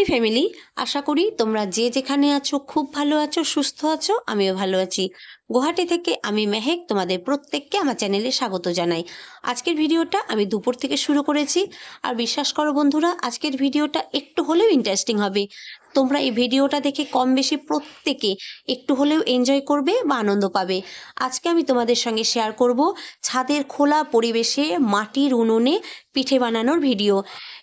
High family, আশা করি তোমরা যে যেখানে আছো খুব ভালো আছো, সুস্থ আছো। আমিও ভালো আছি। গুয়াহাটি থেকে আমি মেহেক তোমাদের প্রত্যেককে আমার চ্যানেলে স্বাগত জানাই। আজকের ভিডিওটা আমি দুপুর থেকে শুরু করেছি, আর বিশ্বাস করো বন্ধুরা, আজকের ভিডিওটা একটু হলেও ইন্টারেস্টিং হবে। তোমরা এই ভিডিওটা দেখে কম বেশি প্রত্যেকে একটু হলেও এনজয় করবে বা আনন্দ পাবে। আজকে আমি তোমাদের সঙ্গে শেয়ার করব ছাদের খোলা পরিবেশে মাটির উনুনে পিঠে বানানোর ভিডিও।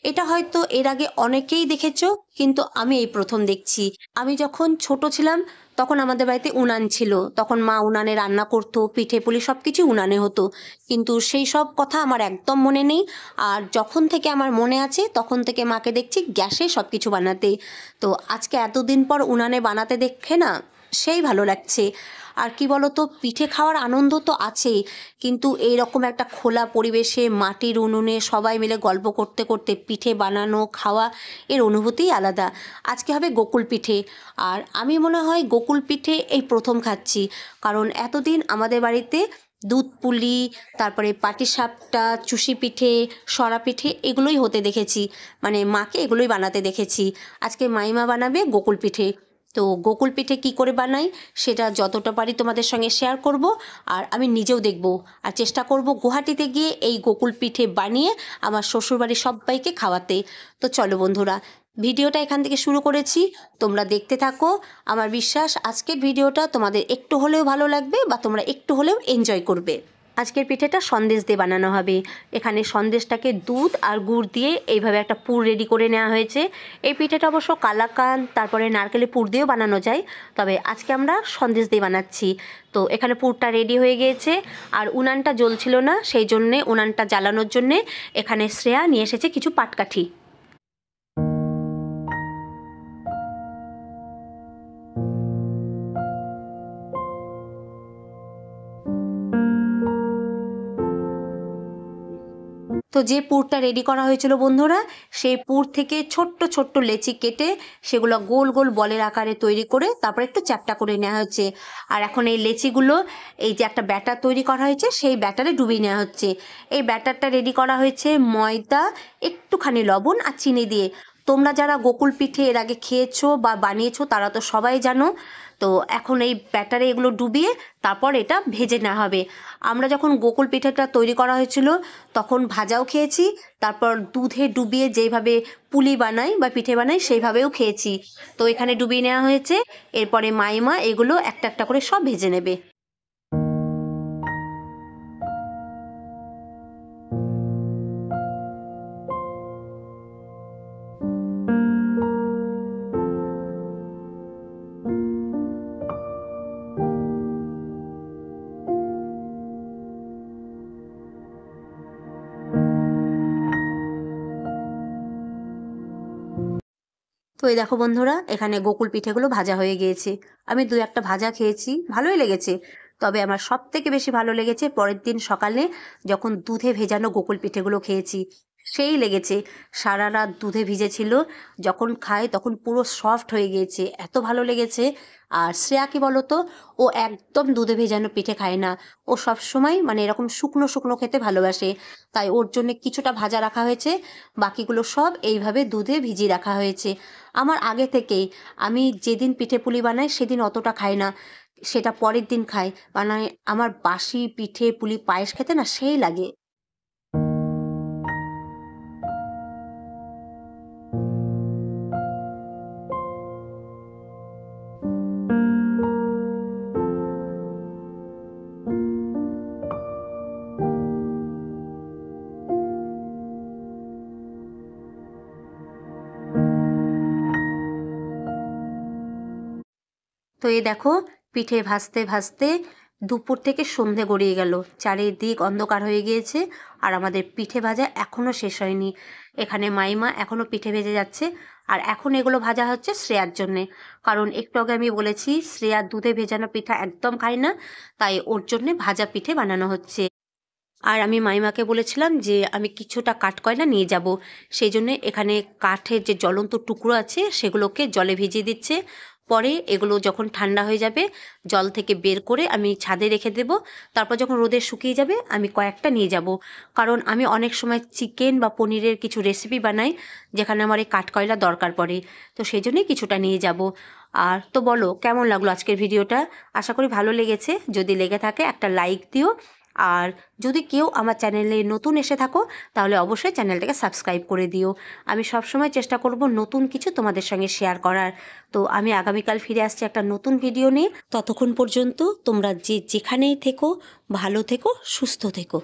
এটা হয়তো এর আগে অনেকেই দেখেছো, কিন্তু আমি এই প্রথম দেখছি। আমি যখন ছোট ছিলাম তখন আমাদের বাড়িতে উনান ছিল, তখন মা উনানে রান্না করতো, পিঠে পুলি সব কিছু উনানে হতো। কিন্তু সেই সব কথা আমার একদম মনে নেই। আর যখন থেকে আমার মনে আছে তখন থেকে মাকে দেখছি গ্যাসে সব কিছু বানাতে। তো আজকে এতদিন পর উনানে বানাতে দেখে না সেই ভালো লাগছে। আর কি বলতো, পিঠে খাওয়ার আনন্দ তো আছেই, কিন্তু এইরকম একটা খোলা পরিবেশে মাটির উনুনে সবাই মিলে গল্প করতে করতে পিঠে বানানো খাওয়া, এর অনুভূতিই আলাদা। আজকে হবে গোকুল পিঠে, আর আমি মনে হয় গোকুল পিঠে এই প্রথম খাচ্ছি। কারণ এতদিন আমাদের বাড়িতে দুধ পুলি, তারপরে পাটিসাপটা, চুষি পিঠে, সরা পিঠে এগুলোই হতে দেখেছি, মানে মাকে এগুলোই বানাতে দেখেছি। আজকে মাইমা বানাবে গোকুল পিঠে। তো গোকুল পিঠে কি করে বানাই সেটা যতটা পারি তোমাদের সঙ্গে শেয়ার করব, আর আমি নিজেও দেখব, আর চেষ্টা করব গুয়াহাটিতে গিয়ে এই গোকুল পিঠে বানিয়ে আমার শ্বশুরবাড়ির সবাইকে খাওয়াতে। তো চলো বন্ধুরা, ভিডিওটা এখান থেকে শুরু করেছি, তোমরা দেখতে থাকো। আমার বিশ্বাস আজকের ভিডিওটা তোমাদের একটু হলেও ভালো লাগবে বা তোমরা একটু হলেও এনজয় করবে। আজকের পিঠেটা সন্দেশ দিয়ে বানানো হবে। এখানে সন্দেশটাকে দুধ আর গুড় দিয়ে এইভাবে একটা পুর রেডি করে নেওয়া হয়েছে। এই পিঠেটা অবশ্য কালাকাঁদ তারপরে নারকেলের পুর দিয়েও বানানো যায়, তবে আজকে আমরা সন্দেশ দিয়ে বানাচ্ছি। তো এখানে পুরটা রেডি হয়ে গিয়েছে, আর উনানটা জ্বলছিল না, সেই জন্যে উনানটা জ্বালানোর জন্যে এখানে শ্রেয়া নিয়ে এসেছে কিছু পাটকাঠি। তো যে পুরটা রেডি করা হয়েছিল বন্ধুরা, সেই পুর থেকে ছোট্ট ছোট্ট লেচি কেটে সেগুলো গোল গোল বলের আকারে তৈরি করে তারপর একটু চ্যাপ্টা করে নেওয়া হয়েছে। আর এখন এই লেচিগুলো, এই যে একটা ব্যাটার তৈরি করা হয়েছে সেই ব্যাটারে ডুবিয়ে নেওয়া হচ্ছে। এই ব্যাটারটা রেডি করা হয়েছে ময়দা, একটুখানি লবণ আর চিনি দিয়ে। তোমরা যারা গোকুল পিঠে এর আগে খেয়েছো বা বানিয়েছো তারা তো সবাই জানো। তো এখন এই ব্যাটারে এগুলো ডুবিয়ে তারপর এটা ভেজে নেওয়া হবে। আমরা যখন গোকুল পিঠেটা তৈরি করা হয়েছিল তখন ভাজাও খেয়েছি, তারপর দুধে ডুবিয়ে যেভাবে পুলি বানাই বা পিঠে বানাই সেইভাবেও খেয়েছি। তো এখানে ডুবিয়ে নেওয়া হয়েছে, এরপরে মাইমা এগুলো একটা একটা করে সব ভেজে নেবে। তো এই দেখো বন্ধুরা, এখানে গোকুল পিঠেগুলো ভাজা হয়ে গিয়েছে। আমি দু একটা ভাজা খেয়েছি, ভালোই লেগেছে। তবে আমার সব থেকে বেশি ভালো লেগেছে পরের দিন সকালে যখন দুধে ভেজানো গোকুল পিঠেগুলো খেয়েছি, সেই লেগেছে। সারা রাত দুধে ভিজেছিল, যখন খাই তখন পুরো সফট হয়ে গিয়েছে, এত ভালো লেগেছে। আর শ্রেয়া কি বলতো, ও একদম দুধে ভেজানো পিঠে খায় না। ও সব সময় মানে এরকম শুকনো শুকনো খেতে ভালোবাসে, তাই ওর জন্য কিছুটা ভাজা রাখা হয়েছে, বাকিগুলো সব এইভাবে দুধে ভিজিয়ে রাখা হয়েছে। আমার আগে থেকেই, আমি যেদিন পিঠে পুলি বানাই সেদিন অতটা খাই না, সেটা পরের দিন খাই। মানে আমার বাসি পিঠে পুলি পায়েস খেতে না সেই লাগে। তো এই দেখো, পিঠে ভাজতে ভাজতে দুপুর থেকে সন্ধে গড়িয়ে গেল, চারিদিক অন্ধকার হয়ে গিয়েছে, আর আমাদের পিঠে ভাজা এখনও শেষ হয়নি। এখানে মাইমা এখনও পিঠে ভেজে যাচ্ছে, আর এখন এগুলো ভাজা হচ্ছে শ্রেয়ার জন্যে। কারণ একটু আগে আমি বলেছি শ্রেয়া দুধে ভেজানো পিঠা একদম খায় না, তাই ওর জন্যে ভাজা পিঠে বানানো হচ্ছে। আর আমি মাইমাকে বলেছিলাম যে আমি কিছুটা কাঠকয়লা নিয়ে যাব, সেই জন্যে এখানে কাঠের যে জ্বলন্ত টুকরো আছে সেগুলোকে জলে ভিজিয়ে দিচ্ছে। পরে এগুলো যখন ঠান্ডা হয়ে যাবে জল থেকে বের করে আমি ছাদে রেখে দেব। তারপর যখন রোদে শুকিয়ে যাবে আমি কয়েকটা নিয়ে যাব, কারণ আমি অনেক সময় চিকেন বা পনিরের কিছু রেসিপি বানাই যেখানে আমার এই কাঠকয়লা দরকার পড়ে, তো সেই জন্যই কিছুটা নিয়ে যাব। আর তো বলো কেমন লাগলো আজকের ভিডিওটা? আশা করি ভালো লেগেছে। যদি লেগে থাকে একটা লাইক দিও, আর যদি কেউ আমার চ্যানেলে নতুন এসে থাকো তাহলে অবশ্যই চ্যানেলটাকে সাবস্ক্রাইব করে দিও। আমি সবসময় চেষ্টা করব নতুন কিছু তোমাদের সঙ্গে শেয়ার করার। তো আমি আগামীকাল ফিরে আসছি একটা নতুন ভিডিও নিয়ে। ততক্ষণ পর্যন্ত তোমরা যে যেখানেই থেকো ভালো থেকো, সুস্থ থেকো।